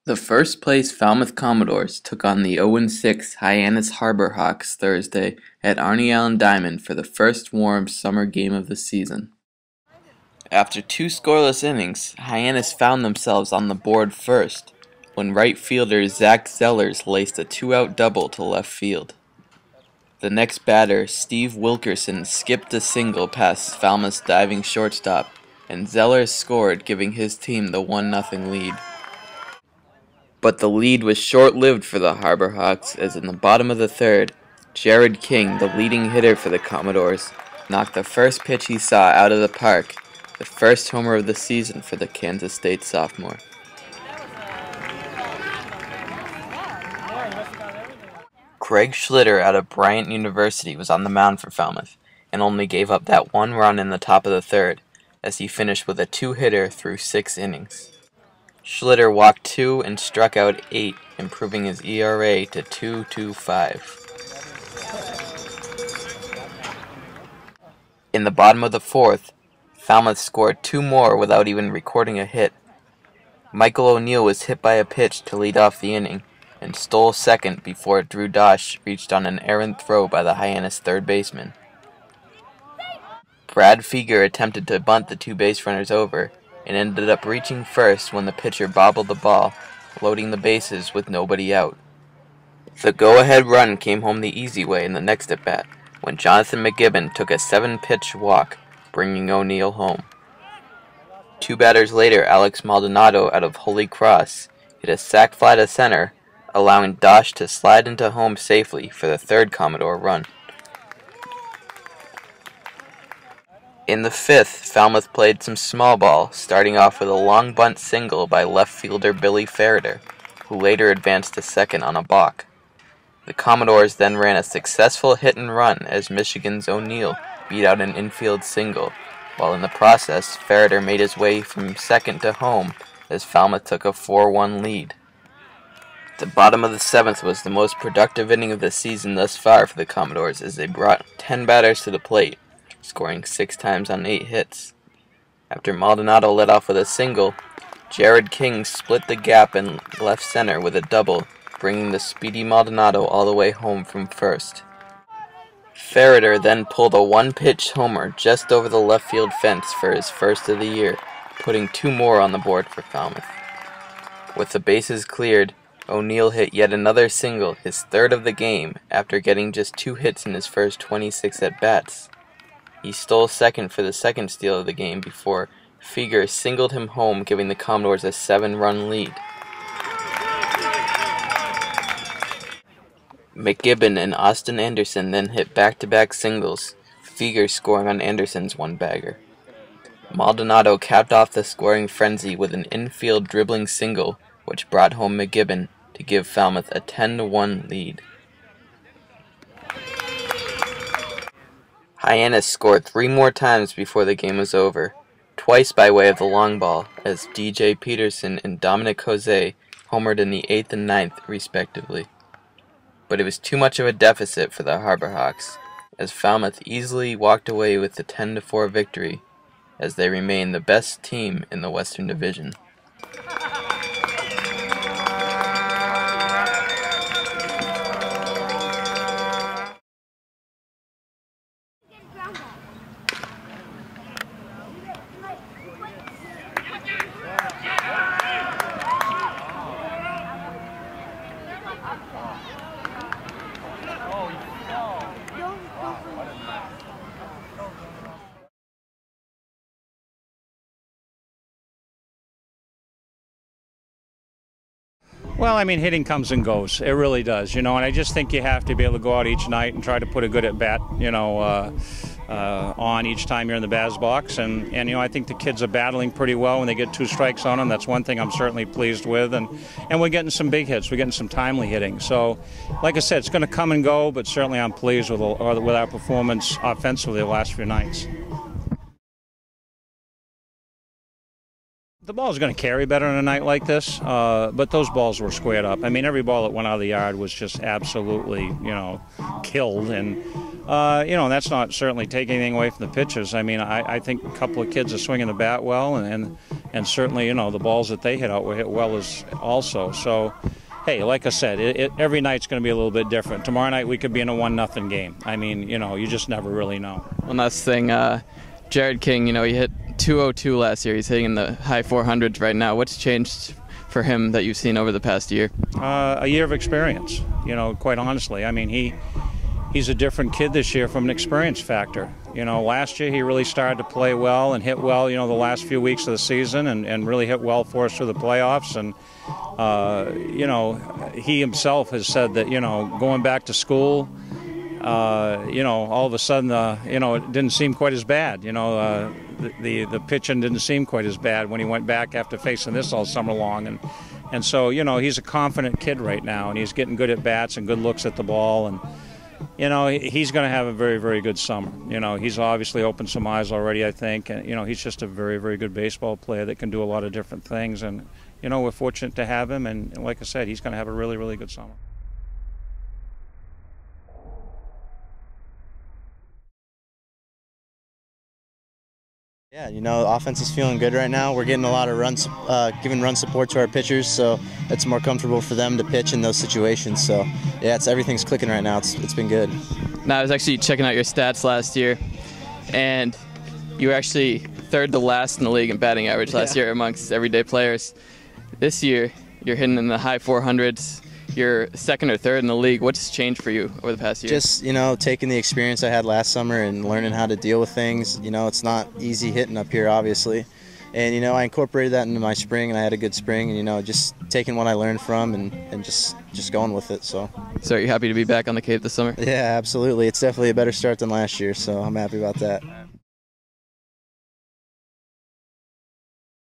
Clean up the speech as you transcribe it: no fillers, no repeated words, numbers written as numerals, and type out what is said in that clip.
The first-place Falmouth Commodores took on the 0-6 Hyannis Harbor Hawks Thursday at Arnie Allen Diamond for the first warm summer game of the season. After two scoreless innings, Hyannis found themselves on the board first, when right fielder Zach Zellers laced a two-out double to left field. The next batter, Steve Wilkerson, skipped a single past Falmouth's diving shortstop, and Zellers scored, giving his team the 1-0 lead. But the lead was short-lived for the Harbor Hawks, as in the bottom of the third, Jared King, the leading hitter for the Commodores, knocked the first pitch he saw out of the park, the first homer of the season for the Kansas State sophomore. Craig Schlitter out of Bryant University was on the mound for Falmouth, and only gave up that one run in the top of the third, as he finished with a two-hitter through 6 innings. Schlitter walked 2 and struck out 8, improving his ERA to 2.25. In the bottom of the fourth, Falmouth scored 2 more without even recording a hit. Michael O'Neill was hit by a pitch to lead off the inning, and stole second before Drew Dosh reached on an errant throw by the Hyannis third baseman. Brad Feger attempted to bunt the 2 base runners over, and ended up reaching first when the pitcher bobbled the ball, loading the bases with nobody out. The go-ahead run came home the easy way in the next at-bat, when Jonathan McGibbon took a 7-pitch walk, bringing O'Neill home. 2 batters later, Alex Maldonado out of Holy Cross hit a sac fly to center, allowing Dosh to slide into home safely for the third Commodore run. In the 5th, Falmouth played some small ball, starting off with a long bunt single by left fielder Billy Ferriter, who later advanced to second on a balk. The Commodores then ran a successful hit and run as Michigan's O'Neill beat out an infield single, while in the process, Ferriter made his way from second to home as Falmouth took a 4-1 lead. The bottom of the 7th was the most productive inning of the season thus far for the Commodores as they brought 10 batters to the plate, scoring 6 times on 8 hits. After Maldonado led off with a single, Jared King split the gap in left center with a double, bringing the speedy Maldonado all the way home from first. Ferriter then pulled a 1-pitch homer just over the left field fence for his first of the year, putting 2 more on the board for Falmouth. With the bases cleared, O'Neill hit yet another single, his third of the game, after getting just 2 hits in his first 26 at-bats. He stole second for the second steal of the game before Feger singled him home, giving the Commodores a 7-run lead. McGibbon and Austin Anderson then hit back-to-back singles, Feger scoring on Anderson's 1-bagger. Maldonado capped off the scoring frenzy with an infield dribbling single, which brought home McGibbon to give Falmouth a 10-1 lead. Hyannis scored 3 more times before the game was over, twice by way of the long ball, as D.J. Peterson and Dominic Jose homered in the 8th and 9th, respectively. But it was too much of a deficit for the Harbor Hawks, as Falmouth easily walked away with the 10-4 victory, as they remain the best team in the Western Division. Well, I mean, hitting comes and goes. It really does, and I just think you have to be able to go out each night and try to put a good at-bat, on each time you're in the Baz box. And I think the kids are battling pretty well when they get 2 strikes on them. That's one thing I'm certainly pleased with. And we're getting some big hits. We're getting some timely hitting. So, like I said, it's going to come and go, but certainly I'm pleased with our performance offensively the last few nights. The ball's going to carry better on a night like this, but those balls were squared up. I mean, every ball that went out of the yard was just absolutely, killed. And that's not certainly taking anything away from the pitchers. I mean, I think a couple of kids are swinging the bat well, and and certainly, the balls that they hit out were hit well as also. So, hey, like I said, every night's going to be a little bit different. Tomorrow night we could be in a 1-0 game. I mean, you just never really know. One last thing, Jared King, he hit 202 last year. He's hitting in the high 400s right now. What's changed for him that you've seen over the past year? A year of experience, quite honestly. I mean, he's a different kid this year from an experience factor. Last year he really started to play well and hit well, the last few weeks of the season and really hit well for us through the playoffs. And, he himself has said that, going back to school, all of a sudden, it didn't seem quite as bad. The pitching didn't seem quite as bad when he went back after facing this all summer long. And so, he's a confident kid right now, and he's getting good at bats and good looks at the ball. And, he's going to have a very, very good summer. He's obviously opened some eyes already, I think. And, he's just a very, very good baseball player that can do a lot of different things. And, we're fortunate to have him. And like I said, he's going to have a really, really good summer. Yeah, offense is feeling good right now. We're getting a lot of runs, giving run support to our pitchers, so it's more comfortable for them to pitch in those situations. So, yeah, everything's clicking right now. It's been good. Now, I was actually checking out your stats last year, and you were actually third to last in the league in batting average last year amongst everyday players. This year, you're hitting in the high 400s. You're second or third in the league. What's changed for you over the past year? Just, taking the experience I had last summer and learning how to deal with things. It's not easy hitting up here, obviously. And, I incorporated that into my spring, and I had a good spring. And, just taking what I learned from and just going with it. So are you happy to be back on the Cape this summer? Yeah, absolutely. It's definitely a better start than last year, so I'm happy about that.